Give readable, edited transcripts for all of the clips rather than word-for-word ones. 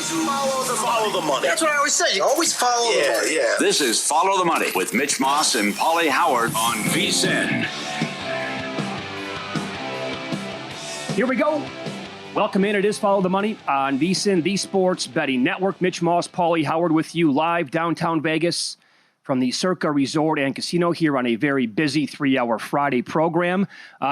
Follow the money. That's what I always say. You always follow the money. Yeah. This is Follow the Money with Mitch Moss and Paulie Howard on VSiN. Here we go. Welcome in. It is Follow the Money on VSiN, the Sports Betting Network. Mitch Moss, Paulie Howard with you live downtown Vegas from the Circa Resort and Casino here on a very busy 3-hour Friday program.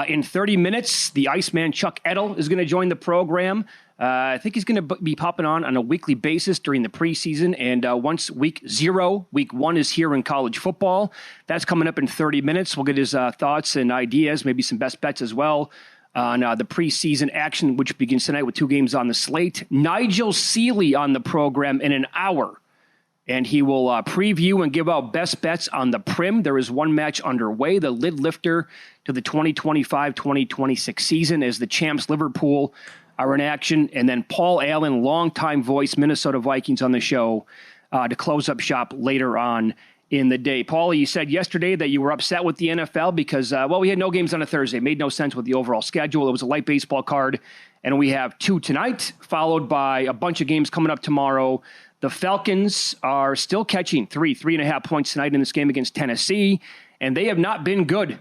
In 30 minutes, the Iceman Chuck Edel is going to join the program. I think he's going to be popping on a weekly basis during the preseason. And once week 1 is here in college football. That's coming up in 30 minutes. We'll get his thoughts and ideas, maybe some best bets as well on the preseason action, which begins tonight with 2 games on the slate. Nigel Seeley on the program in an hour. And he will preview and give out best bets on the Prim. There is one match underway, the lid lifter to the 2025-2026 season as the champs Liverpool are in action. And then Paul Allen, longtime voice, Minnesota Vikings on the show to close up shop later on in the day. Paulie, you said yesterday that you were upset with the NFL because, we had no games on a Thursday. It made no sense with the overall schedule. It was a light baseball card. And we have 2 tonight, followed by a bunch of games coming up tomorrow. The Falcons are still catching 3.5 points tonight in this game against Tennessee, and they have not been good.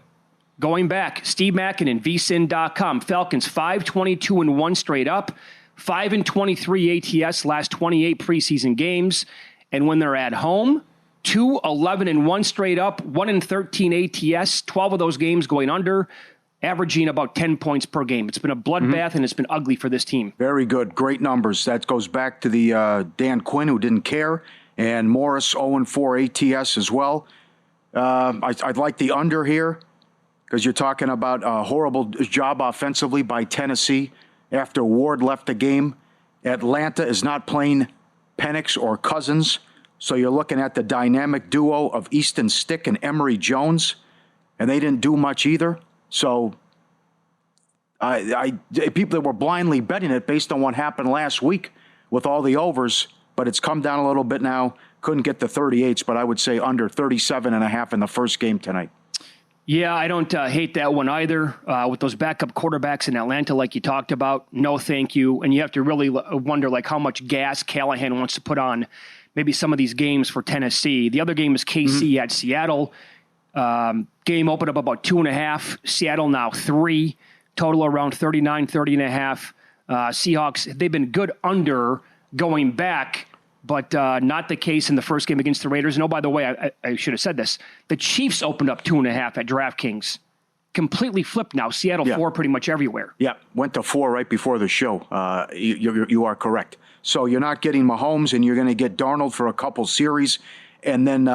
Going back, Steve Mackinnon, vsin.com. Falcons 5-22-1 straight up, 5-23 ATS last 28 preseason games, and when they're at home, 2-11-1 straight up, 1-13 ATS, 12 of those games going under, averaging about 10 points per game. It's been a bloodbath, and it's been ugly for this team. Very good. Great numbers. That goes back to the Dan Quinn, who didn't care, and Morris 0-4 ATS as well. I'd like the under here because you're talking about a horrible job offensively by Tennessee after Ward left the game. Atlanta is not playing Penix or Cousins, so you're looking at the dynamic duo of Easton Stick and Emory Jones, and they didn't do much either. So people that were blindly betting it based on what happened last week with all the overs, but it's come down a little bit now. Couldn't get the 38s, but I would say under 37.5 in the first game tonight. Yeah, I don't hate that one either. With those backup quarterbacks in Atlanta, like you talked about, no thank you. And you have to really wonder how much gas Callahan wants to put on maybe some of these games for Tennessee. The other game is KC at Seattle. Game opened up about 2.5. Seattle now 3. Total around 30.5. Seahawks, they've been good under going back, but not the case in the first game against the Raiders. And oh, by the way, I should have said this. The Chiefs opened up 2.5 at DraftKings. Completely flipped now. Seattle 4 pretty much everywhere. Yeah, went to 4 right before the show. You are correct. So you're not getting Mahomes, and you're going to get Darnold for a couple series, and then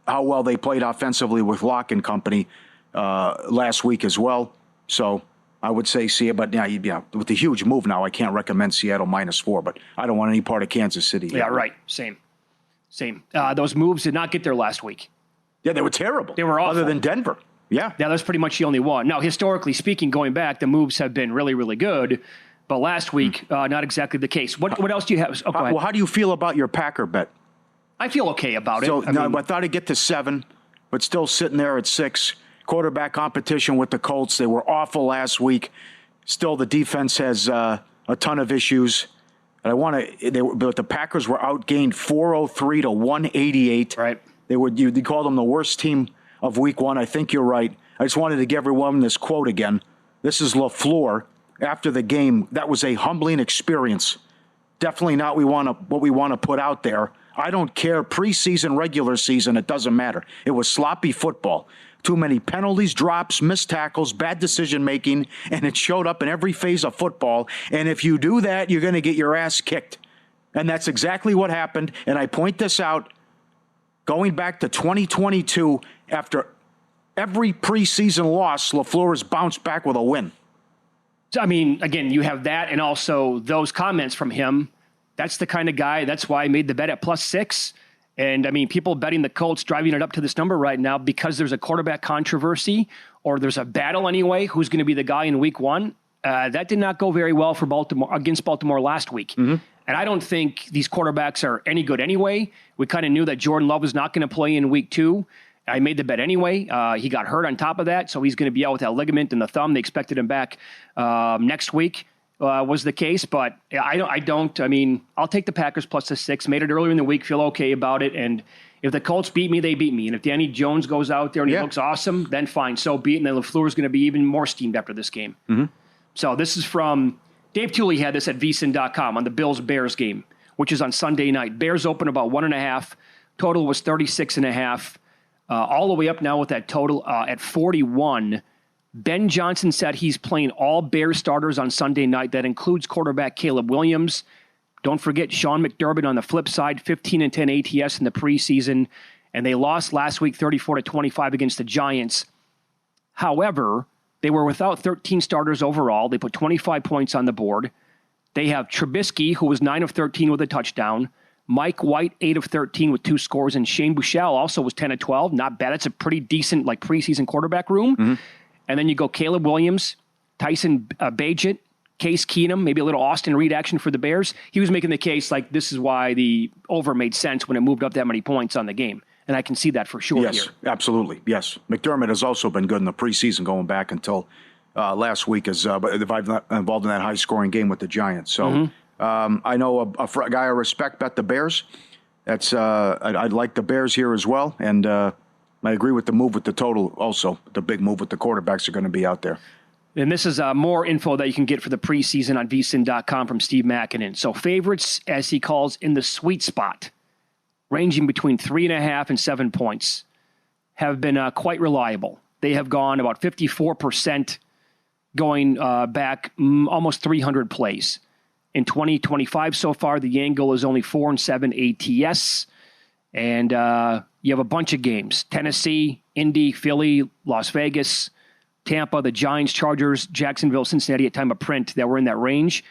how well they played offensively with Locke and company last week as well. So I would say Seattle, but yeah, with the huge move now, I can't recommend Seattle -4, but I don't want any part of Kansas City. Yeah, right. Same. Those moves did not get there last week. Yeah, they were terrible. They were awful. Other than Denver. Yeah. Yeah, that's pretty much the only one. Now, historically speaking, going back, the moves have been really, really good. But last week, not exactly the case. What else do you have? Oh, go ahead. Well, how do you feel about your Packer bet? I feel okay about it. I thought it'd get to 7, but still sitting there at 6. Quarterback competition with the Colts. They were awful last week. Still, the defense has a ton of issues. And but the Packers were outgained 403 to 188. Right. You called them the worst team of Week 1. I think you're right. I just wanted to give everyone this quote again. This is LaFleur after the game. That was a humbling experience. Definitely not what we want to put out there. I don't care, preseason, regular season, it doesn't matter. It was sloppy football. Too many penalties, drops, missed tackles, bad decision-making, and it showed up in every phase of football. And if you do that, you're going to get your ass kicked. And that's exactly what happened. And I point this out, going back to 2022, after every preseason loss, LaFleur has bounced back with a win. I mean, again, you have that and also those comments from him. That's the kind of guy, that's why I made the bet at +6. And, I mean, people betting the Colts, driving it up to this number right now because there's a quarterback controversy or there's a battle anyway, who's going to be the guy in Week 1. That did not go very well for Baltimore against Baltimore last week. Mm-hmm. And I don't think these quarterbacks are any good anyway. We kind of knew that Jordan Love was not going to play in Week 2. I made the bet anyway. He got hurt on top of that, so he's going to be out with that ligament in the thumb. They expected him back next week. was the case, but I don't. I mean, I'll take the Packers plus the 6. Made it earlier in the week, feel okay about it. And if the Colts beat me, they beat me. And if Danny Jones goes out there and he looks awesome, then fine, so be it. And then LaFleur is going to be even more steamed after this game. Mm-hmm. So this is from Dave Tuley had this at vsin.com on the Bills-Bears game, which is on Sunday night. Bears open about 1.5. Total was 36.5. All the way up now with that total at 41. Ben Johnson said he's playing all Bears starters on Sunday night. That includes quarterback Caleb Williams. Don't forget Sean McDermott on the flip side, 15-10 ATS in the preseason, and they lost last week 34-25 against the Giants. However, they were without 13 starters overall. They put 25 points on the board. They have Trubisky, who was 9 of 13 with a touchdown. Mike White, 8 of 13 with 2 scores, and Shane Buechele also was 10 of 12. Not bad. It's a pretty decent preseason quarterback room. Mm-hmm. And then you go Caleb Williams, Tyson Bagent, Case Keenum, maybe a little Austin Reed action for the Bears. He was making the case this is why the over made sense when it moved up that many points on the game. And I can see that for sure yes, here. Absolutely. Yes. McDermott has also been good in the preseason going back until last week but involved in that high-scoring game with the Giants. So I know a guy I respect bet the Bears. That's I'd like the Bears here as well. And I agree with the move with the total also. The big move with the quarterbacks are going to be out there. And this is more info that you can get for the preseason on vsin.com from Steve Makinen. So favorites, as he calls, in the sweet spot, ranging between 3.5 and 7 points, have been quite reliable. They have gone about 54% going back almost 300 plays. In 2025 so far, the angle is only 4-7 ATS. And you have a bunch of games: Tennessee, Indy, Philly, Las Vegas, Tampa, the Giants, Chargers, Jacksonville, Cincinnati at time of print that were in that range.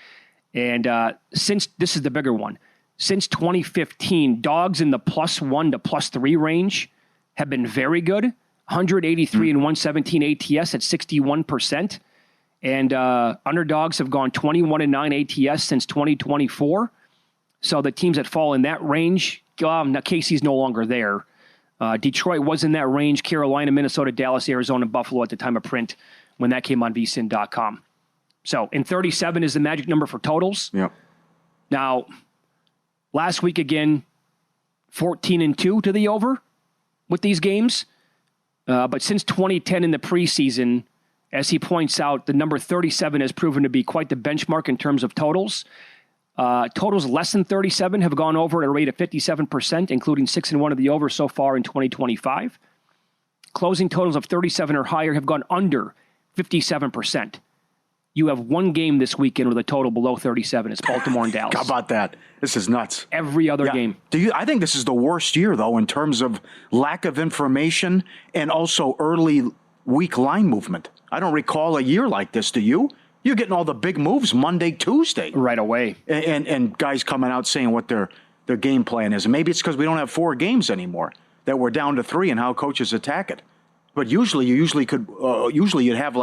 And since this is the bigger one, since 2015, dogs in the +1 to +3 range have been very good. 183 and 117 ATS at 61%. And underdogs have gone 21-9 ATS since 2024. So the teams that fall in that range, now Casey's no longer there. Detroit was in that range. Carolina, Minnesota, Dallas, Arizona, Buffalo at the time of print when that came on vsin.com. So, and 37 is the magic number for totals. Yep. Now, last week again, 14-2 to the over with these games. But since 2010 in the preseason, as he points out, the number 37 has proven to be quite the benchmark in terms of totals. Totals less than 37 have gone over at a rate of 57%, including 6-1 of the over so far in 2025. Closing totals of 37 or higher have gone under 57%. You have one game this weekend with a total below 37. It's Baltimore and Dallas. How about that? This is nuts. Every other game. I think this is the worst year, though, in terms of lack of information and also early week line movement. I don't recall a year like this, do you? You're getting all the big moves Monday, Tuesday. Right away. And guys coming out saying what their game plan is. And maybe it's because we don't have 4 games anymore, that we're down to 3 and how coaches attack it. But usually you'd have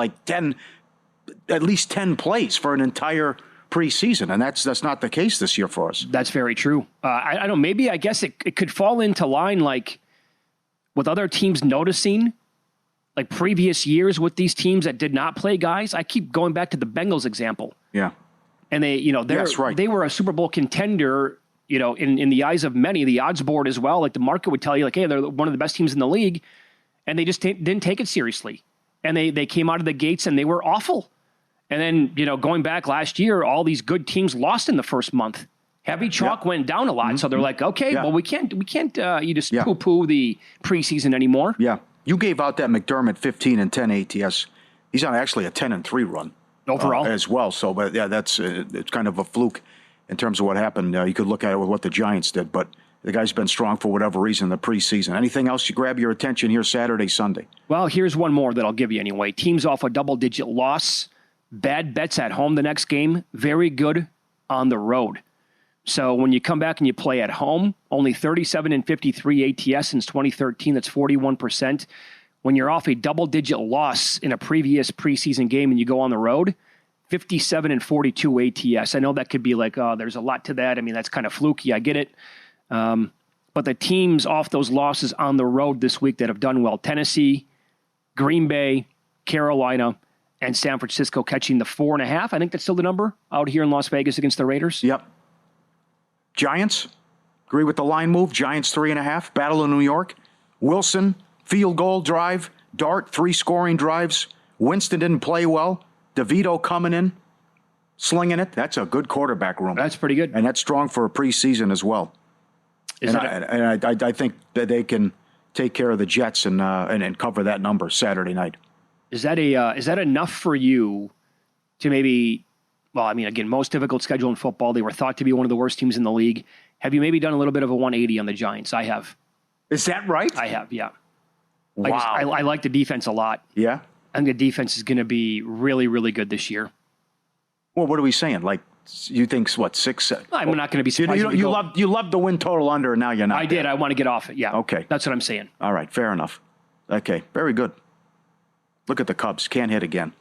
at least 10 plays for an entire preseason. And that's not the case this year for us. That's very true. I don't know, maybe I guess it could fall into line with other teams noticing previous years with these teams that did not play guys. I keep going back to the Bengals example. Yeah. And they were a Super Bowl contender, in the eyes of many, the odds board as well. The market would tell you, hey, they're one of the best teams in the league. And they just didn't take it seriously. And they came out of the gates and they were awful. And then, going back last year, all these good teams lost in the first month. Heavy chalk went down a lot. Mm-hmm. So they're like, okay, well, we can't you just poo-poo the preseason anymore. Yeah. You gave out that McDermott 15-10 ATS. He's on actually a 10-3 run overall as well. So, but yeah, that's it's kind of a fluke in terms of what happened. You could look at it with what the Giants did, but the guy's been strong for whatever reason in the preseason. Anything else you grab your attention here Saturday, Sunday? Well, here's one more that I'll give you anyway. Teams off a double-digit loss. Bad bets at home the next game. Very good on the road. So when you come back and you play at home, only 37-53 ATS since 2013. That's 41%. When you're off a double-digit loss in a previous preseason game and you go on the road, 57-42 ATS. I know that could be there's a lot to that. I mean, that's kind of fluky. I get it. But the teams off those losses on the road this week that have done well: Tennessee, Green Bay, Carolina, and San Francisco catching the 4.5. I think that's still the number out here in Las Vegas against the Raiders. Yep. Giants, agree with the line move. Giants 3.5. Battle of New York. Wilson, field goal drive. Dart, 3 scoring drives. Winston didn't play well. DeVito coming in, slinging it. That's a good quarterback room. That's pretty good. And that's strong for a preseason as well. I think that they can take care of the Jets and cover that number Saturday night. Is that enough for you to maybe? Well, I mean, again, most difficult schedule in football. They were thought to be one of the worst teams in the league. Have you maybe done a little bit of a 180 on the Giants? I have. Is that right? I have. Yeah. Wow. I like the defense a lot. Yeah. I think the defense is going to be really, really good this year. Well, what are we saying? Like, you think what 6? I'm not going to be surprised. You love the win total under, and now you're not. I did. I want to get off it. Yeah. Okay. That's what I'm saying. All right. Fair enough. Okay. Very good. Look at the Cubs. Can't hit again.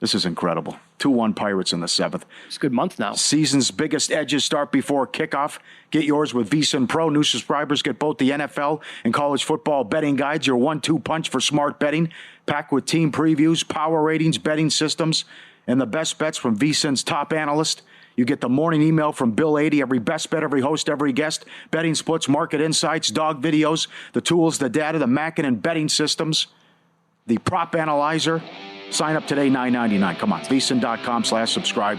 This is incredible. 2-1 Pirates in the 7th. It's a good month now. Season's biggest edges start before kickoff. Get yours with VSiN Pro. New subscribers get both the NFL and college football betting guides, your 1-2 punch for smart betting, packed with team previews, power ratings, betting systems, and the best bets from VSiN's top analyst. You get the morning email from Bill 80, every best bet, every host, every guest, betting splits, market insights, dog videos, the tools, the data, the Mackinnon betting systems, the prop analyzer. Sign up today, $9.99. Come on, VSiN.com/subscribe.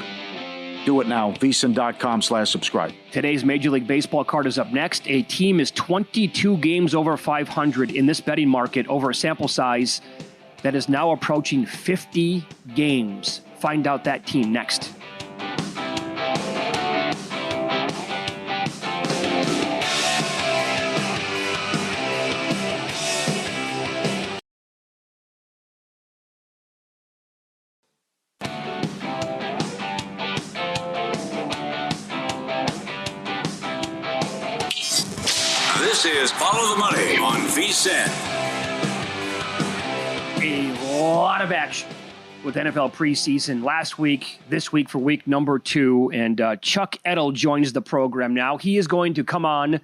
Do it now, VSiN.com/subscribe. Today's Major League Baseball card is up next. A team is 22 games over 500 in this betting market over a sample size that is now approaching 50 games. Find out that team next. This is Follow the Money on VSiN. A lot of action with NFL preseason last week, this week for week number 2, and Chuck Edel joins the program now. He is going to come on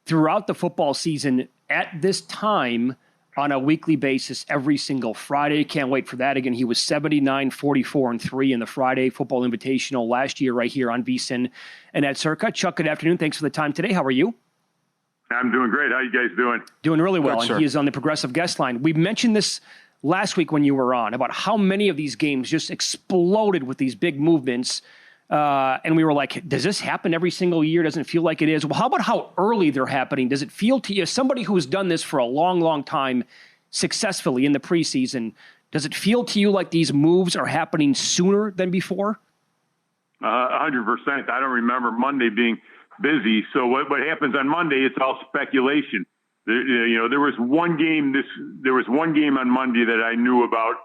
throughout the football season at this time on a weekly basis every single Friday. Can't wait for that. Again, he was 79, 44, and 3 in the Friday Football Invitational last year right here on VSiN and at Circa. Chuck, good afternoon. Thanks for the time today. How are you? I'm doing great. How you guys doing? Doing really well. Good, and he is on the Progressive Guest Line. We mentioned this last week when you were on about how many of these games just exploded with these big movements. And we were like, does this happen every single year? Doesn't it feel like it is? Well, how about how early they're happening? Does it feel to you, as somebody who has done this for a long, long time successfully in the preseason, does it feel to you like these moves are happening sooner than before? 100%. I don't remember Monday being busy. So what happens on Monday? It's all speculation. There was one game on Monday that I knew about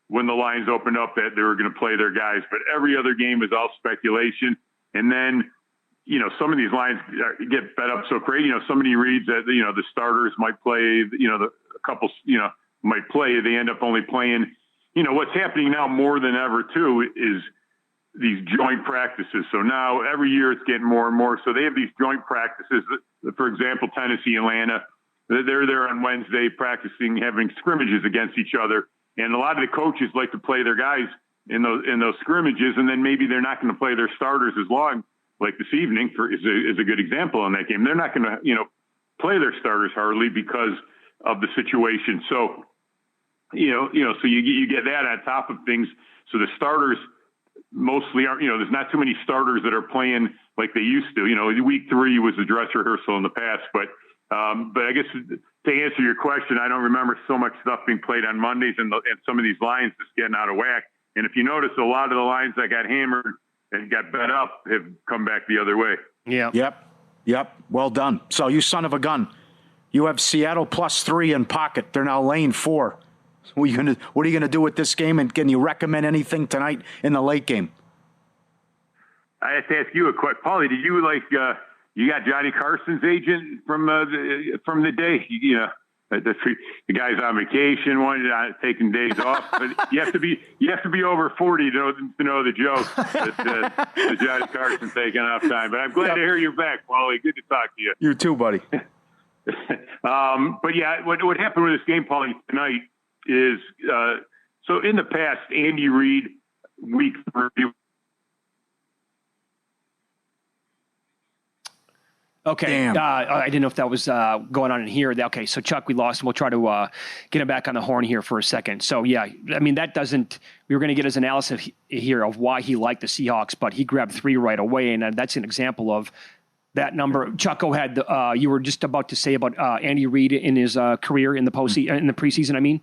when the lines opened up that they were going to play their guys, but every other game is all speculation. And then, some of these lines get bet up so crazy. Somebody reads that, the starters might play, a couple, might play. They end up only playing, what's happening now more than ever too is these joint practices. So now every year it's getting more and more. So they have these joint practices. For example, Tennessee, Atlanta, they're there on Wednesday practicing, having scrimmages against each other. And a lot of the coaches like to play their guys in those scrimmages. And then maybe they're not going to play their starters as long, like this evening is a good example in that game. They're not going to, play their starters hardly because of the situation. So, so you get that on top of things. So the starters mostly aren't, there's not too many starters that are playing like they used to. Week 3 was the dress rehearsal in the past, but I guess to answer your question, I don't remember so much stuff being played on Mondays and some of these lines just getting out of whack. And if you notice, a lot of the lines that got hammered and got bet up have come back the other way. Yeah. Yep. Well done. So you son of a gun, you have Seattle +3 in pocket. They're now laying 4. What are you gonna do with this game? And can you recommend anything tonight in the late game? I have to ask you a question, Paulie. Did you you got Johnny Carson's agent from the day? The guy's on vacation, one taking days off. But you have to be over 40 to know the joke. that Johnny Carson taking off time. But I'm glad to hear you're back, Paulie. Good to talk to you. You too, buddy. But yeah, what happened with this game, Paulie, tonight is So in the past, Andy Reid, week 3. Okay. I didn't know if that was going on in here. Okay, so Chuck, we lost him. We'll try to get him back on the horn here for a second. So, yeah, I mean, that doesn't – we were going to get his analysis here of why he liked the Seahawks, but he grabbed 3 right away, and that's an example of that number. Chuck, go ahead. You were just about to say about Andy Reid in his career in the preseason, I mean?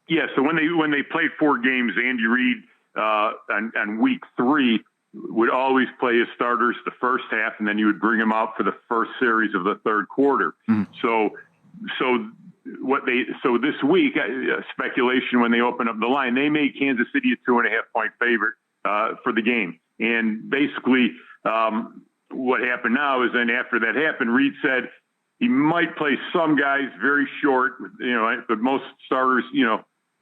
Yeah, so when they played 4 games, Andy Reid on week 3 – would always play his starters the first half, and then you would bring him out for the first series of the third quarter. So this week, speculation when they open up the line, they made Kansas City a 2.5-point favorite for the game. And basically, what happened now is then after that happened, Reid said he might play some guys very short, but most starters,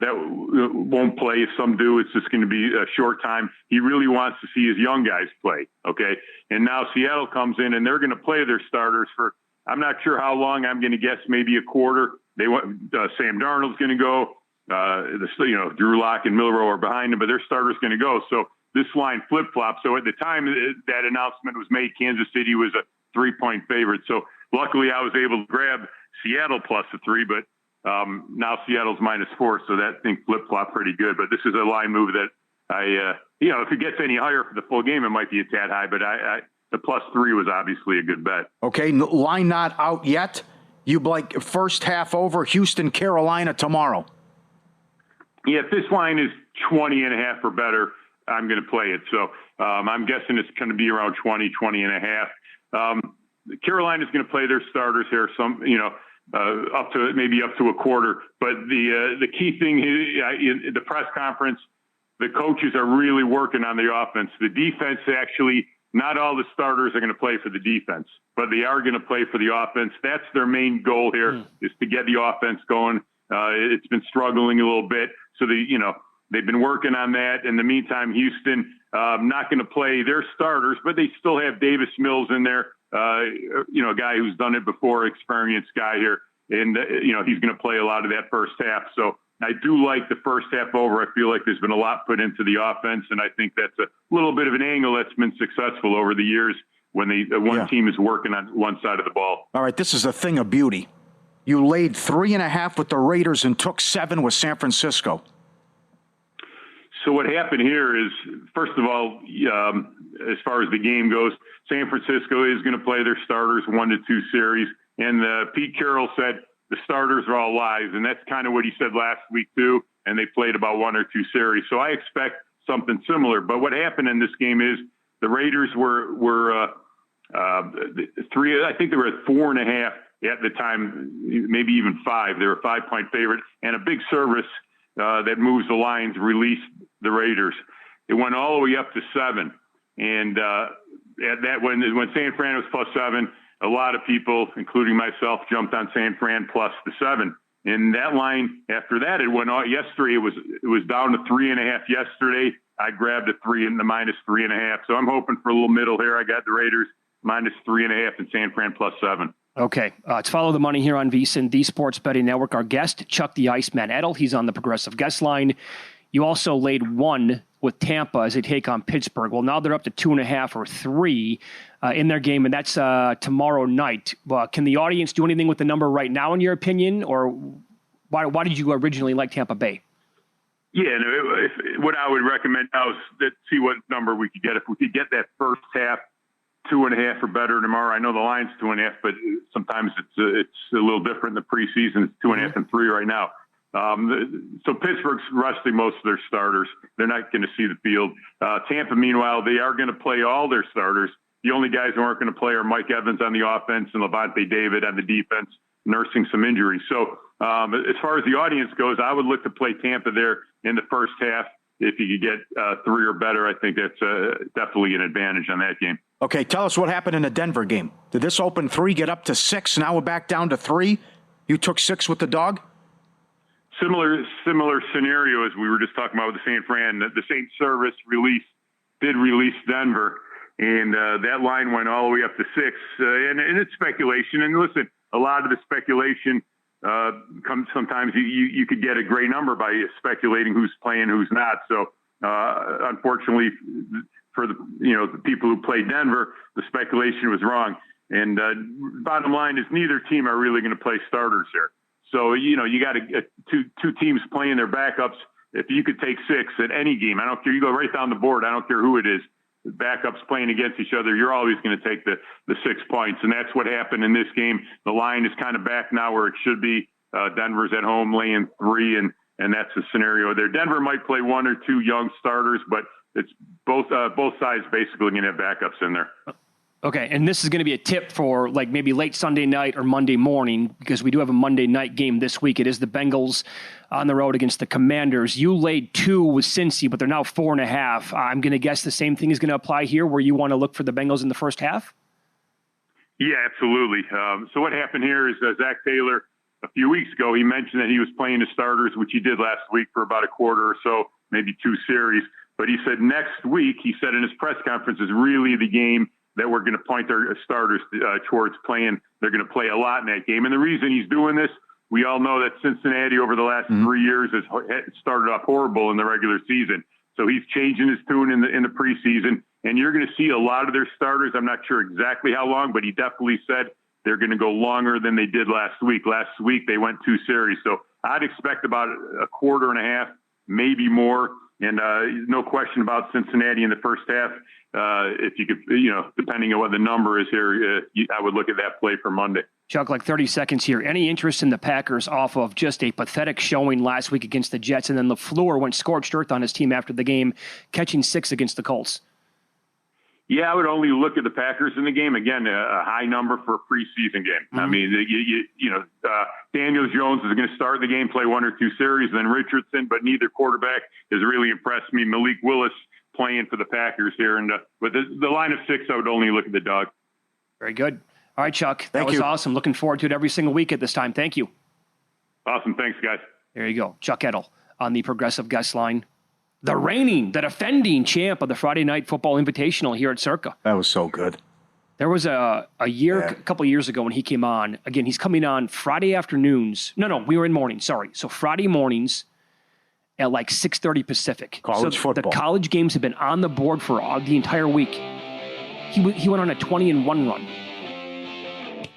that won't play. If some do, it's just going to be a short time. He really wants to see his young guys play. Okay. And now Seattle comes in and they're going to play their starters for, I'm not sure how long. I'm going to guess maybe a quarter. They want Sam Darnold's going to go. Drew Lock and Milroe are behind him, but their starter's going to go. So this line flip-flopped. So at the time that announcement was made, Kansas City was a 3-point favorite. So luckily I was able to grab Seattle plus the 3, but now Seattle's -4, so that thing flip-flopped pretty good. But this is a line move that if it gets any higher for the full game, it might be a tad high. But the +3 was obviously a good bet. Okay, line not out yet. You like first half over Houston, Carolina tomorrow. Yeah, if this line is 20.5 or better, I'm going to play it. So I'm guessing it's going to be around 20.5. Carolina's going to play their starters here. Up to a quarter. But the key thing in the press conference, the coaches are really working on the offense. The defense, actually, not all the starters are going to play for the defense, but they are going to play for the offense. That's their main goal here, is to get the offense going. It's been struggling a little bit. So they've been working on that. In the meantime, Houston, not going to play their starters, but they still have Davis Mills in there. A guy who's done it before, experienced guy here. And, he's going to play a lot of that first half. So I do like the first half over. I feel like there's been a lot put into the offense. And I think that's a little bit of an angle that's been successful over the years when one team is working on one side of the ball. All right. This is a thing of beauty. You laid 3.5 with the Raiders and took 7 with San Francisco. So what happened here is, first of all, as far as the game goes, San Francisco is going to play their starters 1-2 series. And Pete Carroll said the starters are all live. And that's kind of what he said last week, too. And they played about 1 or 2 series. So I expect something similar. But what happened in this game is the Raiders were 3, I think they were at 4.5 at the time, maybe even 5. They were a 5-point favorite. And a big service that moves the lines released the Raiders. It went all the way up to 7. And at that, when San Fran was +7, a lot of people, including myself, jumped on San Fran plus the 7. And that line, after that, it went out yesterday. It was down to 3.5 yesterday. I grabbed a 3 in the -3.5. So I'm hoping for a little middle here. I got the Raiders -3.5 and San Fran +7. Okay. It's Follow the Money here on VSiN, the Sports Betting Network. Our guest, Chuck the Iceman Edel. He's on the Progressive Guest Line. You also laid 1 with Tampa as they take on Pittsburgh. Well, now they're up to 2.5 or 3 in their game, and that's tomorrow night. Can the audience do anything with the number right now, in your opinion, or why did you originally like Tampa Bay? Yeah, what I would recommend now is see what number we could get. If we could get that first half 2.5 or better tomorrow. I know the line's 2.5, but sometimes it's a little different in the preseason. It's 2.5 and 3 right now. So Pittsburgh's resting most of their starters. They're not going to see the field. Tampa, meanwhile, they are going to play all their starters. The only guys who aren't going to play are Mike Evans on the offense and Levante David on the defense, nursing some injuries. So as far as the audience goes, I would look to play Tampa there in the first half. If you could get 3 or better, I think that's definitely an advantage on that game. Okay, tell us what happened in the Denver game. Did this open 3, get up to 6? Now we're back down to 3? You took 6 with the dog? Similar scenario as we were just talking about with the San Fran. The same service did release Denver, and that line went all the way up to 6. And it's speculation. And listen, a lot of the speculation sometimes you could get a great number by speculating who's playing, who's not. So unfortunately for the people who played Denver, the speculation was wrong. And bottom line is neither team are really going to play starters here. So, you got two teams playing their backups. If you could take 6 at any game, I don't care. You go right down the board. I don't care who it is. Backups playing against each other, you're always going to take the 6 points. And that's what happened in this game. The line is kind of back now where it should be. Denver's at home laying 3, and that's the scenario there. Denver might play 1 or 2 young starters, but it's both sides basically going to have backups in there. Okay, and this is going to be a tip for like maybe late Sunday night or Monday morning, because we do have a Monday night game this week. It is the Bengals on the road against the Commanders. You laid 2 with Cincy, but they're now 4.5. I'm going to guess the same thing is going to apply here, where you want to look for the Bengals in the first half? Yeah, absolutely. So what happened here is Zach Taylor, a few weeks ago, he mentioned that he was playing the starters, which he did last week for about a quarter or so, maybe 2 series. But he said next week, he said in his press conference, is really the game that we're going to point their starters towards playing. They're going to play a lot in that game. And the reason he's doing this, we all know that Cincinnati over the last 3 years has started off horrible in the regular season. So he's changing his tune in the preseason. And you're going to see a lot of their starters. I'm not sure exactly how long, but he definitely said they're going to go longer than they did last week. Last week, they went 2 series. So I'd expect about a quarter and a half, maybe more. And no question about Cincinnati in the first half. If you could, depending on what the number is here, I would look at that play for Monday. Chuck, like 30 seconds here. Any interest in the Packers off of just a pathetic showing last week against the Jets, and then LaFleur went scorched earth on his team after the game, catching 6 against the Colts? Yeah, I would only look at the Packers in the game. Again, a high number for a preseason game. I mean, Daniel Jones is going to start the game, play 1 or 2 series, then Richardson, but neither quarterback has really impressed me. Malik Willis playing for the Packers here. And with the line of 6, I would only look at the dog. Very good. All right, Chuck. That Thank was you. awesome. Looking forward to it every single week at this time. Thank you. Awesome. Thanks, guys. There you go. Chuck Edel on the Progressive Guest Line. The reigning, the defending champ of the Friday Night Football Invitational here at Circa. That was so good. There was a couple of years ago when he came on. Again, he's coming on Friday afternoons. No, we were in mornings. Sorry. So Friday mornings at like 6:30 Pacific. College football. The college games have been on the board for the entire week. He went on a 20-1 run.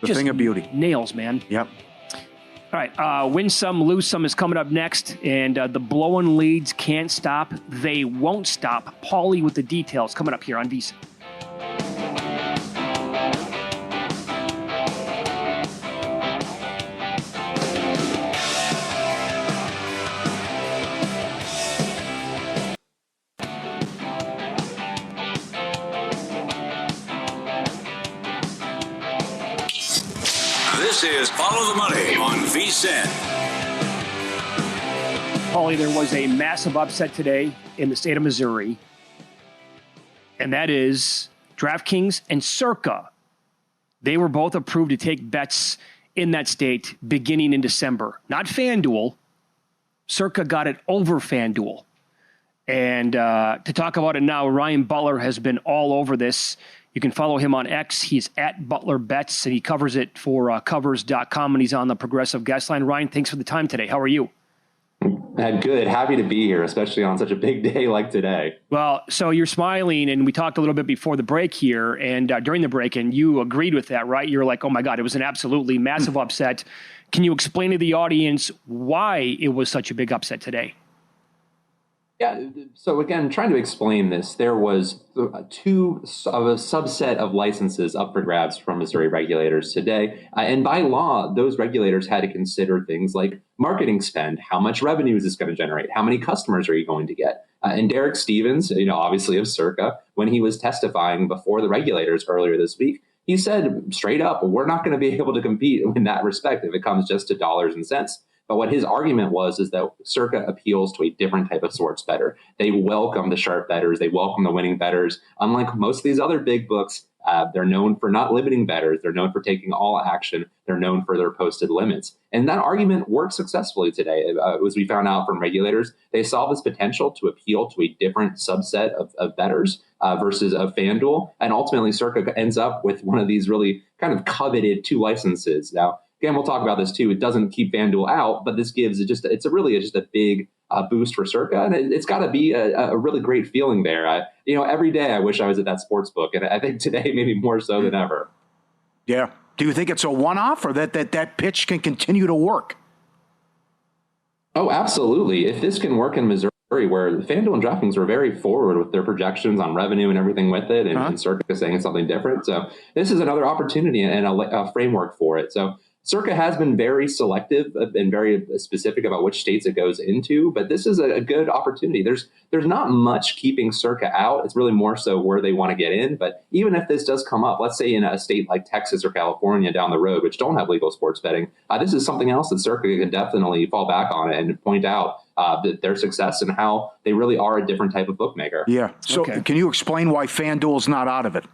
The thing of beauty. Nails, man. Yep. All right, win some, lose some is coming up next, and the blowing leads can't stop. They won't stop. Paulie with the details coming up here on VSiN. This is Follow the Money on VSiN. Paulie, there was a massive upset today in the state of Missouri, and that is DraftKings and Circa. They were both approved to take bets in that state beginning in December. Not FanDuel. Circa got it over FanDuel. And to talk about it now, Ryan Butler has been all over this. You can follow him on X. He's at Butler Bets, and he covers it for covers.com, and he's on the Progressive Guest Line. Ryan, thanks for the time today. How are you? Good. Happy to be here, especially on such a big day like today. Well, so you're smiling, and we talked a little bit before the break here, and during the break, and you agreed with that, right? You're like, oh, my God, it was an absolutely massive upset. Can you explain to the audience why it was such a big upset today? Yeah. So again, trying to explain this, there was a subset of licenses up for grabs from Missouri regulators today. And by law, those regulators had to consider things like marketing spend. How much revenue is this going to generate? How many customers are you going to get? And Derek Stevens, obviously of Circa, when he was testifying before the regulators earlier this week, he said straight up, we're not going to be able to compete in that respect if it comes just to dollars and cents. But what his argument is that Circa appeals to a different type of sports bettor. They welcome the sharp bettors. They welcome the winning bettors. Unlike most of these other big books, they're known for not limiting bettors. They're known for taking all action. They're known for their posted limits. And that argument worked successfully today. As we found out from regulators, they saw this potential to appeal to a different subset of bettors versus a FanDuel. And ultimately, Circa ends up with one of these really kind of coveted 2 licenses. Now, again, we'll talk about this too. It doesn't keep FanDuel out, but this gives it it's really just a big boost for Circa, and it's got to be a really great feeling there. Every day I wish I was at that sports book, and I think today maybe more so than ever. Yeah. Do you think it's a one-off, or that pitch can continue to work? Oh, absolutely. If this can work in Missouri, where FanDuel and DraftKings were very forward with their projections on revenue and everything with it, and Circa is saying something different. So this is another opportunity and a framework for it. So Circa has been very selective and very specific about which states it goes into, but this is a good opportunity. There's not much keeping Circa out. It's really more so where they want to get in. But even if this does come up, let's say in a state like Texas or California down the road, which don't have legal sports betting, this is something else that Circa can definitely fall back on and point out that their success and how they really are a different type of bookmaker. Yeah. So Can you explain why FanDuel's not out of it?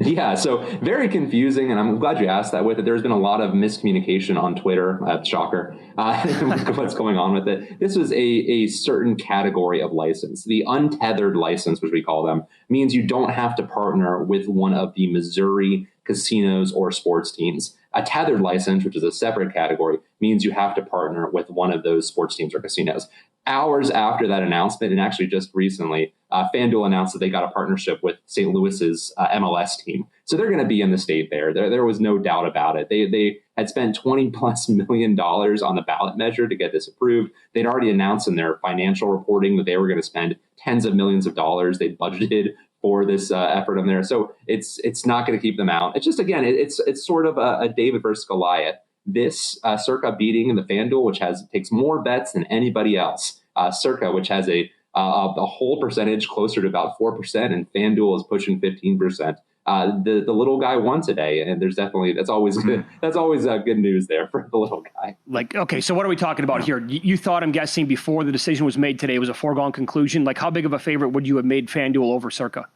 Yeah, so very confusing, and I'm glad you asked that with it. There's been a lot of miscommunication on Twitter, shocker, what's going on with it. This was a certain category of license. The untethered license, which we call them, means you don't have to partner with one of the Missouri casinos or sports teams. A tethered license, which is a separate category, means you have to partner with one of those sports teams or casinos. Hours after that announcement, and actually just recently, FanDuel announced that they got a partnership with St. Louis's MLS team. So they're going to be in the state there. There was no doubt about it. They had spent $20+ million on the ballot measure to get this approved. They'd already announced in their financial reporting that they were going to spend tens of millions of dollars. They budgeted for this effort on there. So it's not going to keep them out. It's just, again, it's sort of a David versus Goliath. This Circa beating the FanDuel, which takes more bets than anybody else. Circa, which has a whole percentage closer to about 4%, and FanDuel is pushing 15%. The little guy won today, and that's always good. That's always good news there for the little guy. Okay, so what are we talking about here? You thought, I'm guessing, before the decision was made today, it was a foregone conclusion. Like, how big of a favorite would you have made FanDuel over Circa?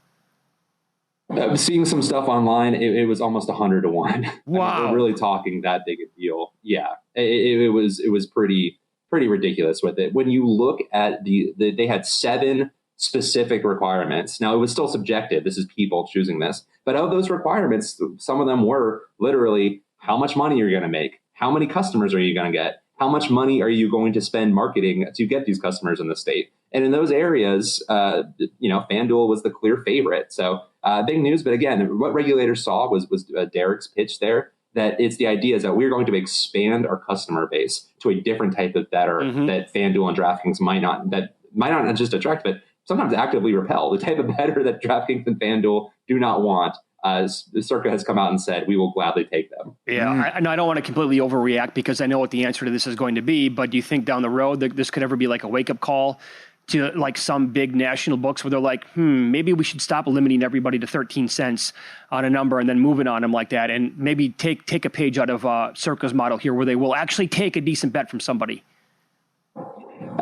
Seeing some stuff online, it was almost 100 to 1. Wow, I mean, we're really talking that big a deal. Yeah, it was pretty ridiculous with it. When you look at they had 7 specific requirements. Now, it was still subjective. This is people choosing this. But of those requirements, some of them were literally how much money you're going to make, how many customers are you going to get, how much money are you going to spend marketing to get these customers in the state. And in those areas, FanDuel was the clear favorite. So big news. But again, what regulators saw was Derek's pitch there, that it's the idea is that we're going to expand our customer base to a different type of bettor that FanDuel and DraftKings might not just attract, but sometimes actively repel. The type of bettor that DraftKings and FanDuel do not want. Circa has come out and said, we will gladly take them. Yeah, I don't want to completely overreact because I know what the answer to this is going to be, but do you think down the road that this could ever be like a wake-up call to like some big national books where they're like, maybe we should stop limiting everybody to 13 cents on a number and then moving on them like that, and maybe take a page out of Circa's model here where they will actually take a decent bet from somebody?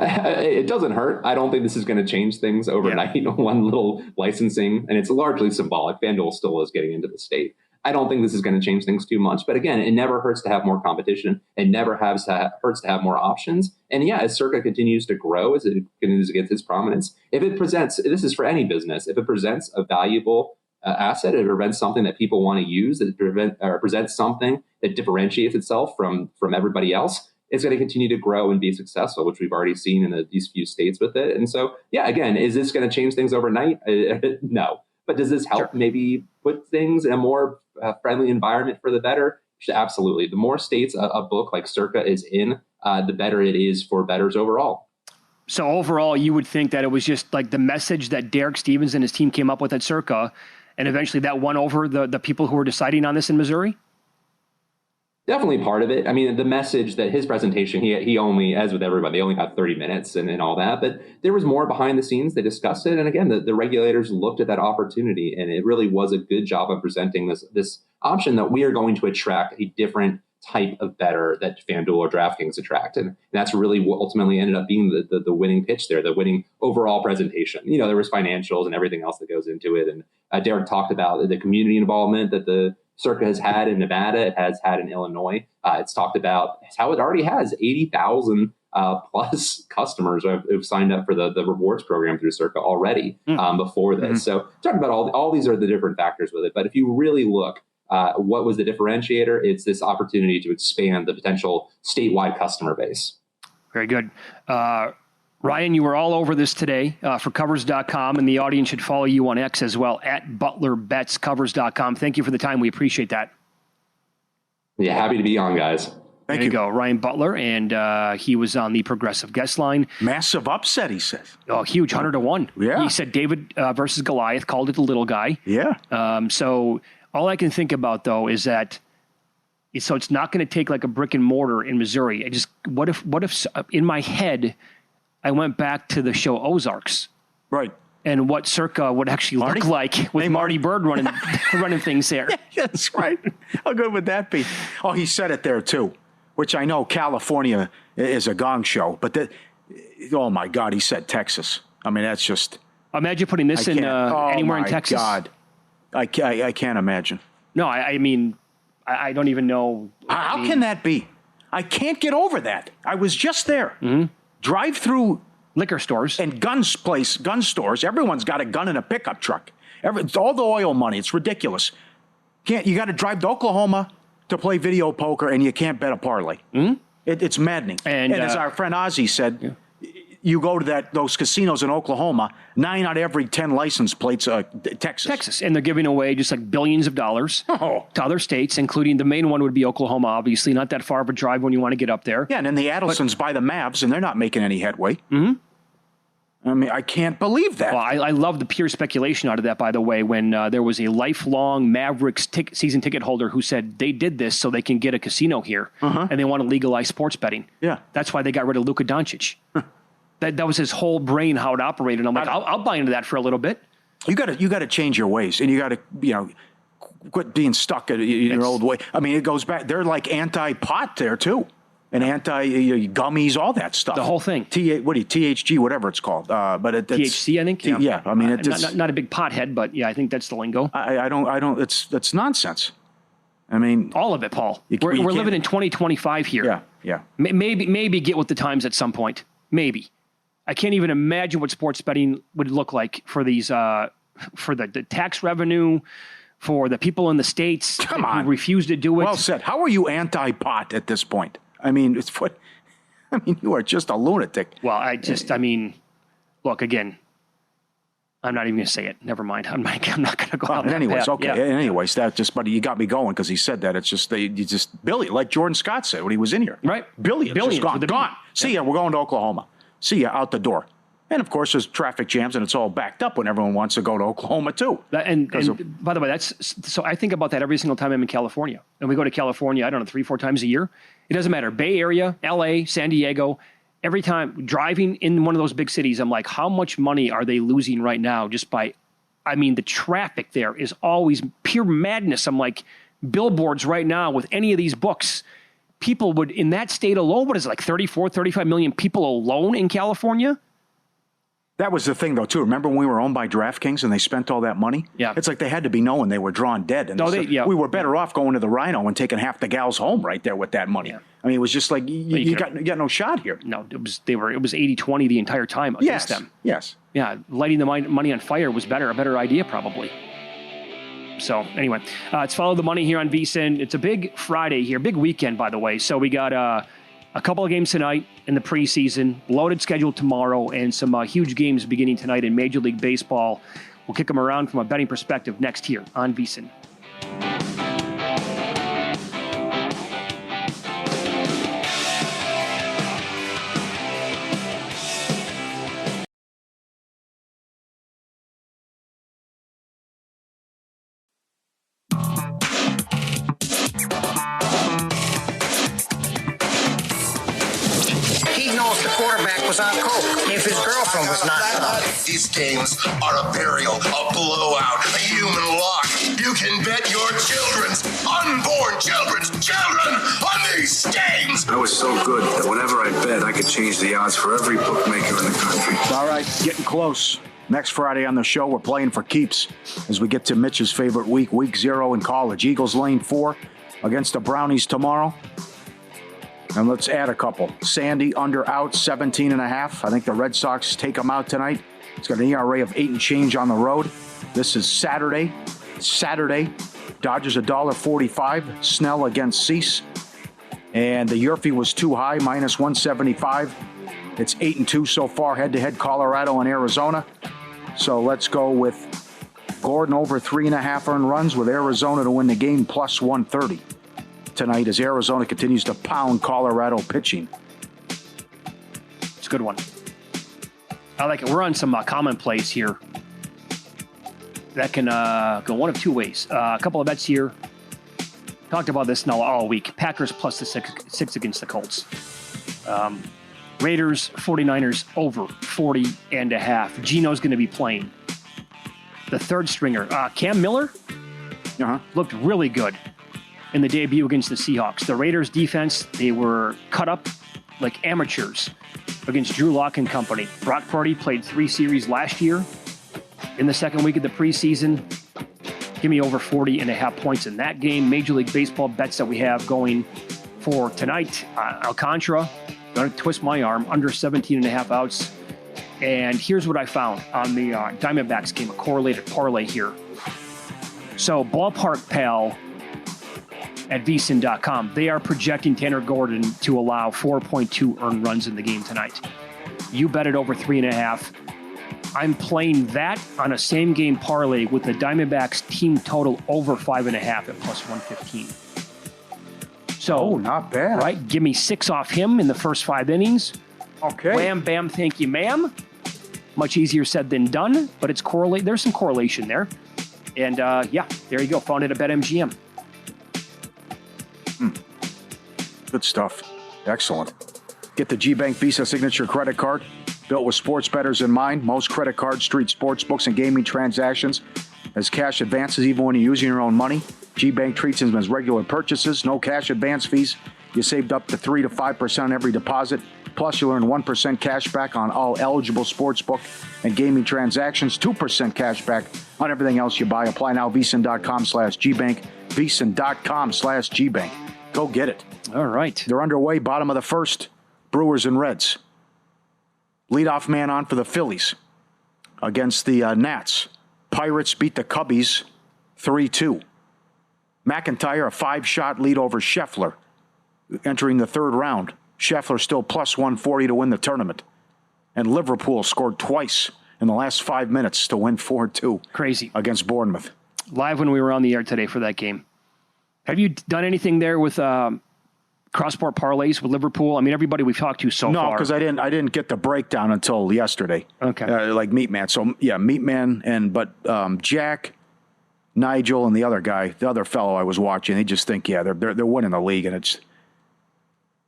It doesn't hurt. I don't think this is going to change things overnight. Yeah. One little licensing, and it's largely symbolic. FanDuel still is getting into the state. I don't think this is going to change things too much. But again, it never hurts to have more competition. It never hurts to have more options. And yeah, as Circa continues to grow, as it continues to get its prominence, if it presents, this is for any business, if it presents a valuable asset, it presents something that people want to use, that presents something that differentiates itself from everybody else, it's going to continue to grow and be successful, which we've already seen in these few states with it. And so, yeah, again, is this going to change things overnight? No. But does this help maybe put things in a more friendly environment for the bettor? Absolutely. The more states a book like Circa is in, the better it is for bettors overall. So overall, you would think that it was just like the message that Derek Stevens and his team came up with at Circa, and eventually that won over the people who were deciding on this in Missouri? Definitely part of it. I mean, the message that his presentation, he only, as with everybody, they only got 30 minutes and all that. But there was more behind the scenes. They discussed it. And again, the regulators looked at that opportunity. And it really was a good job of presenting this option that we are going to attract a different type of bettor that FanDuel or DraftKings attract. And that's really what ultimately ended up being the winning pitch there, the winning overall presentation. There was financials and everything else that goes into it. And Derek talked about the community involvement that the Circa has had in Nevada, it has had in Illinois. It's talked about how it already has 80,000 plus customers who've signed up for the rewards program through Circa already before this. So talking about all these are the different factors with it. But if you really look, What was the differentiator? It's this opportunity to expand the potential statewide customer base. Very good. Ryan, you were all over this today for Covers.com, and the audience should follow you on X as well, at ButlerBets, Covers.com. Thank you for the time. We appreciate that. Yeah, happy to be on, guys. There you go. Ryan Butler, and he was on the Progressive Guest Line. Massive upset, he says. Oh, huge, 100-1. Yeah. He said David versus Goliath, called it the little guy. Yeah. So all I can think about, though, is that so it's not going to take like a brick and mortar in Missouri. What if in my head I went back to the show Ozarks, right, and what Circa would actually look like with Marty Bird running things there. Yeah, that's right. How good would that be? Oh, he said it there too, which I know California is a gong show, but oh my God, he said Texas. I mean, that's just. Imagine putting this anywhere in Texas. God, I can't imagine. No, I mean, I don't even know. How can that be? I can't get over that. I was just there. Mm-hmm. Drive through liquor stores and gun stores. Everyone's got a gun in a pickup truck. All the oil money. It's ridiculous. You got to drive to Oklahoma to play video poker, and you can't bet a parlay. Mm-hmm. It's maddening. And as our friend Ozzy said, you go to those casinos in Oklahoma, 9 out of every 10 license plates are Texas. And they're giving away just like billions of dollars to other states, including the main one would be Oklahoma, obviously. Not that far of a drive when you want to get up there. Yeah, and then the Adelsons buy the Mavs, and they're not making any headway. Mm-hmm. I mean, I can't believe that. Well, I love the pure speculation out of that, by the way, when there was a lifelong Mavericks season ticket holder who said they did this so they can get a casino here, and they want to legalize sports betting. Yeah. That's why they got rid of Luka Doncic. That was his whole brain, how it operated. I'm like, I'll buy into that for a little bit. You got to change your ways, and you got to quit being stuck in your old way. I mean, it goes back. They're like anti-pot there too, and anti-gummies, all that stuff. The whole thing. THG, whatever it's called. But it's THC, I think. Yeah, I mean, it's not a big pothead, but yeah, I think that's the lingo. I don't. It's nonsense. I mean, all of it, Paul. We're living in 2025 here. Yeah. Maybe get with the times at some point. Maybe. I can't even imagine what sports betting would look like for these, for the tax revenue, for the people in the states who refuse to do it. Well said. How are you anti-pot at this point? I mean, you are just a lunatic. Well, look again. I'm not even going to say it. Never mind. I'm not going to go out. Anyways, okay. Yeah. Anyways, but you got me going because he said that. It's just Billy, like Jordan Scott said when he was in here. Right. Billions just gone. See ya. We're going to Oklahoma. See ya out the door. And of course, there's traffic jams, and it's all backed up when everyone wants to go to Oklahoma too. And by the way, so I think about that every single time I'm in California. And we go to California, I don't know, 3-4 times a year. It doesn't matter. Bay Area, LA, San Diego. Every time driving in one of those big cities, I'm like, how much money are they losing right now just by, the traffic there is always pure madness. I'm like, billboards right now with any of these books, people would, in that state alone, what is it, like 34, 35 million people alone in California? That was the thing, though, too. Remember when we were owned by DraftKings and they spent all that money? Yeah. It's like they had to be knowing they were drawn dead. And we were better off going to the Rhino and taking half the gals home right there with that money. Yeah. I mean, it was just like, you got no shot here. No, it was 80-20 the entire time against them. Yes. Yeah, lighting the money on fire was a better idea, probably. So, anyway, it's Follow the Money here on VSiN. It's a big Friday here, big weekend, by the way. So, we got a couple of games tonight in the preseason, loaded schedule tomorrow, and some huge games beginning tonight in Major League Baseball. We'll kick them around from a betting perspective next here on VSiN. If his girlfriend was not. These games are a burial, a blowout, a human lock. You can bet your children's unborn children on these games. I was so good that whenever I bet, I could change the odds for every bookmaker in the country. All right, getting close. Next Friday on the show, we're playing for keeps as we get to Mitch's favorite week 0 in college. Eagles lane 4 against the Brownies tomorrow. And let's add a couple. Sandy under out 17.5. I think the Red Sox take them out tonight. It's got an ERA of 8 and change on the road. This is Saturday. Dodgers $1.45. Snell against Cease. And the Yurfee was too high, minus 175. It's 8-2 so far, head-to-head Colorado and Arizona. So let's go with Gordon over 3.5 earned runs with Arizona to win the game, plus 130 tonight as Arizona continues to pound Colorado pitching. It's a good one. I like it. We're on some common plays here that can go one of two ways. A couple of bets here. Talked about this now all week. Packers plus the six against the Colts. Raiders, 49ers over 40.5. Geno's going to be playing. The third stringer, Cam Miller, looked really good in the debut against the Seahawks. The Raiders defense, they were cut up like amateurs against Drew Lock and company. Brock Purdy played 3 series last year in the second week of the preseason. Give me over 40.5 points in that game. Major League Baseball bets that we have going for tonight. Alcantara, going to twist my arm, under 17.5 outs. And here's what I found on the Diamondbacks game, a correlated parlay here. So Ballpark Pal at VSiN.com, they are projecting Tanner Gordon to allow 4.2 earned runs in the game tonight. You bet it over 3.5. I'm playing that on a same game parlay with the Diamondbacks team total over 5.5 at plus 115. So, not bad. Right? Give me 6 off him in the first 5 innings. Okay. Wham, bam, thank you, ma'am. Much easier said than done, but it's correlate. There's some correlation there. And yeah, there you go. Found it at BetMGM. Good stuff. Excellent. Get the G-Bank Visa Signature Credit Card. Built with sports bettors in mind. Most credit cards, street sports books, and gaming transactions as cash advances even when you're using your own money. G-Bank treats them as regular purchases. No cash advance fees. You saved up to 3 to 5% on every deposit. Plus, you'll earn 1% cash back on all eligible sportsbook and gaming transactions. 2% cash back on everything else you buy. Apply now. VSiN.com/GBank. VSiN.com/GBank. Go get it. All right. They're underway. Bottom of the first. Brewers and Reds. Leadoff man on for the Phillies against the Nats. Pirates beat the Cubbies 3-2. McIntyre, a 5-shot lead over Scheffler entering the third round. Scheffler still plus 140 to win the tournament. And Liverpool scored twice in the last 5 minutes to win 4-2. Crazy. Against Bournemouth. Live when we were on the air today for that game. Have you done anything there with cross-sport parlays with Liverpool? I mean, everybody we've talked to so far. No, because I didn't get the breakdown until yesterday. Okay. Like Meatman. So yeah, Meatman but Jack, Nigel, and the other guy, the other fellow I was watching, they just think they're winning the league, and it's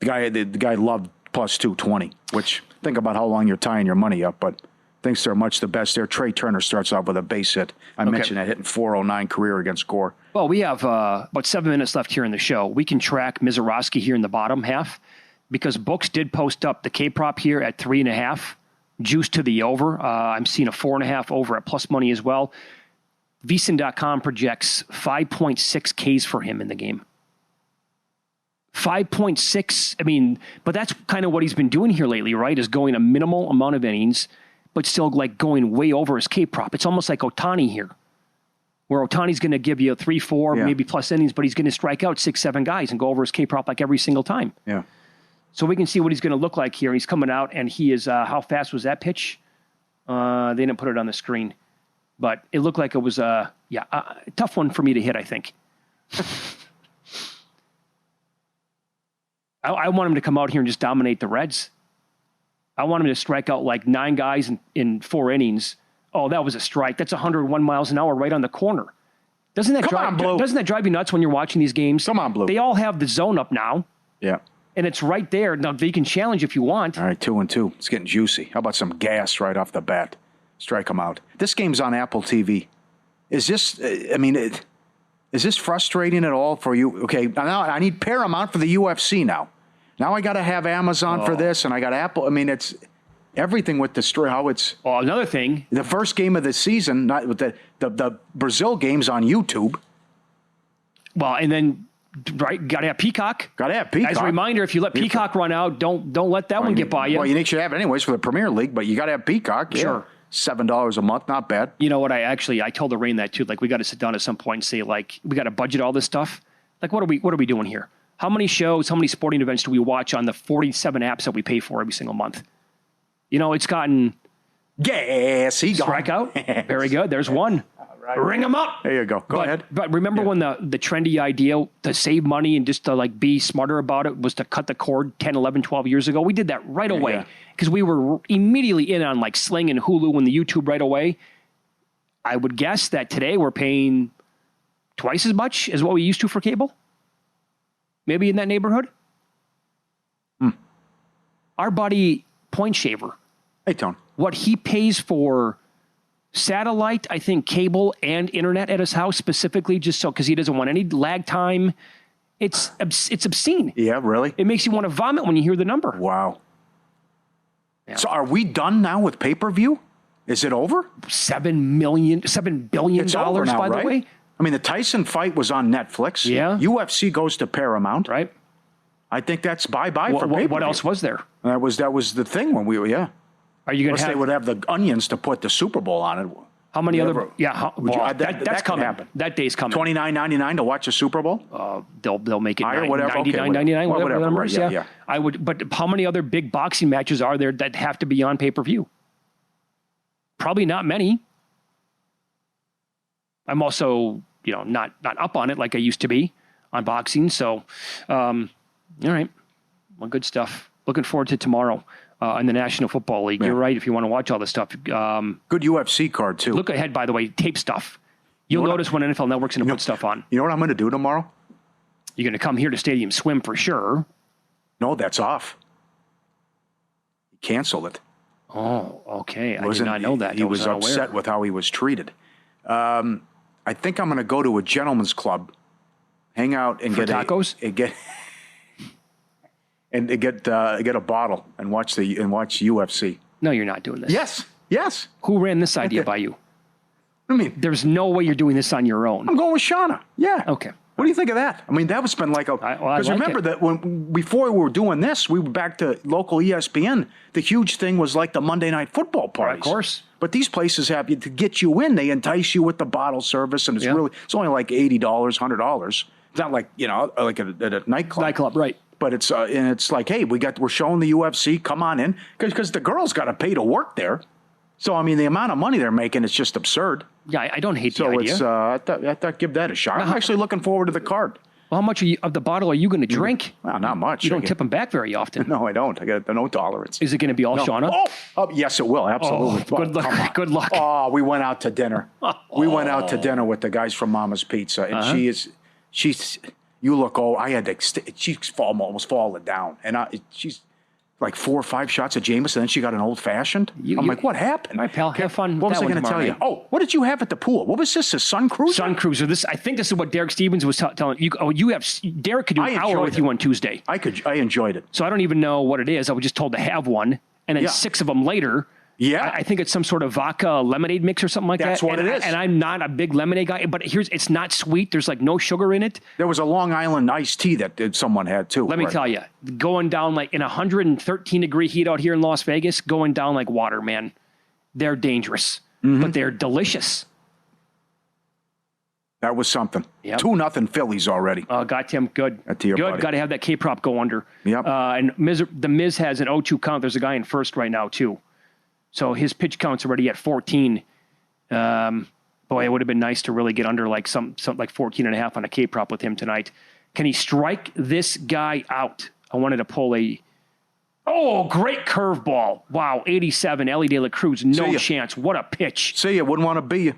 the guy loved plus 220. Which think about how long you're tying your money up, but thinks they're much the best there. Trey Turner starts off with a base hit. I mentioned that hitting 409 career against Gore. Well, we have about 7 minutes left here in the show. We can track Mizorowski here in the bottom half because books did post up the K-prop here at 3.5. Juice to the over. I'm seeing a 4.5 over at plus money as well. VSiN.com projects 5.6 Ks for him in the game. 5.6. I mean, but that's kind of what he's been doing here lately, right? Is going a minimal amount of innings, but still like going way over his K-prop. It's almost like Ohtani here, where Ohtani's going to give you a 3-4, maybe plus innings, but he's going to strike out 6-7 guys and go over his K-prop like every single time. Yeah. So we can see what he's going to look like here. He's coming out, and he is, how fast was that pitch? They didn't put it on the screen. But it looked like it was, a tough one for me to hit, I think. I want him to come out here and just dominate the Reds. I want him to strike out like 9 guys in 4 innings. Oh, that was a strike. That's 101 miles an hour right on the corner. Doesn't that drive you nuts when you're watching these games? Come on, Blue. They all have the zone up now. Yeah. And it's right there. Now, you can challenge if you want. All right, 2-2. It's getting juicy. How about some gas right off the bat? Strike them out. This game's on Apple TV. Is this, is this frustrating at all for you? Okay, now I need Paramount for the UFC now. Now I got to have Amazon for this, and I got Apple. I mean, it's everything with the story, how it's... Well, another thing... The first game of the season, not with the Brazil game's on YouTube. Well, and then... Right, got to have Peacock. Got to have Peacock. As a reminder, if you let Peacock run out, don't let that one get by you. Well, you should have it anyways for the Premier League, but you got to have Peacock. Yeah. Sure. $7 a month, not bad. You know what? I told Lorraine that too. Like, we got to sit down at some point and say, like, we got to budget all this stuff. Like, what are we doing here? How many shows, how many sporting events do we watch on the 47 apps that we pay for every single month? You know, it's gotten Gassy. strikeout. Very good. There's one. Right. Ring them up. There you go. Go ahead. But remember when the trendy idea to save money and just to like be smarter about it was to cut the cord 10, 11, 12 years ago? We did that right away because we were immediately in on like Sling and Hulu and the YouTube right away. I would guess that today we're paying twice as much as what we used to for cable. Maybe in that neighborhood. Our buddy Point Shaver. Hey, Tone. What he pays for satellite, I think cable and internet at his house specifically, just so because he doesn't want any lag time. It's obscene. Yeah, really? It makes you want to vomit when you hear the number. Wow. Yeah. So are we done now with pay-per-view? Is it over? $7 billion It's over now, by right? the way. I mean, the Tyson fight was on Netflix. Yeah. UFC goes to Paramount. Right. I think that's bye-bye for pay-per-view. What else was there? That was the thing when we were, Are you going Unless to they have would have the onions to put the Super Bowl on it. how many Whatever. other? Yeah, Would you- well, that that's could coming. happen. That day's coming. $29.99 to watch a Super Bowl? They'll make it Higher, whatever. Okay, $99.99, whatever. whatever the number Right, is. yeah. I would. But how many other big boxing matches are there that have to be on pay-per-view? Probably not many. I'm also, not up on it like I used to be on boxing. So, all right. Well, good stuff. Looking forward to tomorrow in the National Football League. Yeah. You're right if you want to watch all this stuff. Good UFC card, too. Look ahead, by the way, tape stuff. You'll notice when NFL Network's going to put stuff on. You know what I'm going to do tomorrow? You're going to come here to Stadium Swim for sure. No, that's off. He canceled it. Oh, okay. I did not know that. He I was unaware. upset with how he was treated. I think I'm going to go to a gentleman's club, hang out and For get tacos? get a bottle and watch UFC. No, you're not doing this. Yes. Who ran this idea by you? I mean, There's no way you're doing this on your own. I'm going with Shauna. Yeah. Okay. What do you think of that? I mean, that was been like a because like remember it. that before we were doing this, we were back to local ESPN. The huge thing was like the Monday Night Football parties. Of course. But these places have to get you in. They entice you with the bottle service, and it's only like $80, $100. It's not like like at a nightclub. Nightclub, right? But it's and it's like, hey, we're showing the UFC. Come on in, because the girls got to pay to work there. So I mean, the amount of money they're making is just absurd. Yeah, I don't hate the So idea. it's I thought give that a shot. I'm actually looking forward to the card. Well, how much of the bottle are you going to drink? Well, not much. You don't tip them back very often. No, I don't. I got no tolerance. Is it going to be all Shauna? Oh, yes, it will. Absolutely. Oh, good luck. Come on. Good luck. Oh, we went out to dinner. We went out to dinner with the guys from Mama's Pizza, and she's. You look old. I had to. She's almost falling down, and she's like 4 or 5 shots of Jameson. Then she got an old fashioned. I'm like, what happened? All right, pal. Have fun. What was I going going to tell you? Oh, what did you have at the pool? What was this? A Sun Cruiser? Sun Cruiser. I think this is what Derek Stevens was telling you. Oh, Derek could do an hour with you on Tuesday. I enjoyed it. So I don't even know what it is. I was just told to have one, and then 6 of them later. Yeah. I think it's some sort of vodka lemonade mix or something like That's that. what it is. And I'm not a big lemonade guy, but it's not sweet. There's like no sugar in it. There was a Long Island iced tea that someone had too. Let me tell you, going down like in 113 degree heat out here in Las Vegas, going down like water, man. They're dangerous, but they're delicious. That was something. Yep. 2-0 Phillies already. Got him. Good. To your good. buddy. Got to have that K-prop go under. Yep. And the Miz has an 0-2 count. There's a guy in first right now too. So his pitch count's already at 14. Boy, it would have been nice to really get under like something like 14 and a half on a K-prop with him tonight. Can he strike this guy out? I wanted to pull great curveball. Wow, 87, Ellie De La Cruz. No chance. What a pitch. See, you wouldn't want to be you.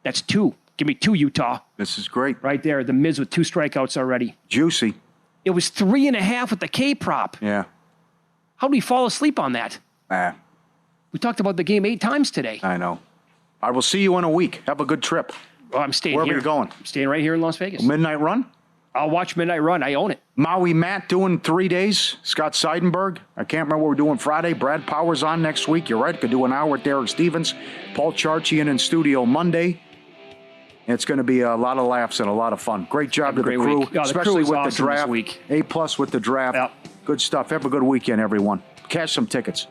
That's 2. Give me 2, Utah. This is great. Right there. The Miz with 2 strikeouts already. Juicy. It was 3.5 with the K-prop. Yeah. How did he fall asleep on that? We talked about the game 8 times today. I know. I will see you in a week. Have a good trip. Well, I'm staying Where here. are you going? I'm staying right here in Las Vegas. Midnight Run? I'll watch Midnight Run. I own it. Maui Matt doing 3 days. Scott Seidenberg. I can't remember what we're doing Friday. Brad Powers on next week. You're right. Could do an hour with Derek Stevens. Paul Charchian in studio Monday. It's going to be a lot of laughs and a lot of fun. Great job to the crew, week. Yeah, the especially crew was with awesome the draft. this week. A+ with the draft. Yep. Good stuff. Have a good weekend, everyone. Cash some tickets.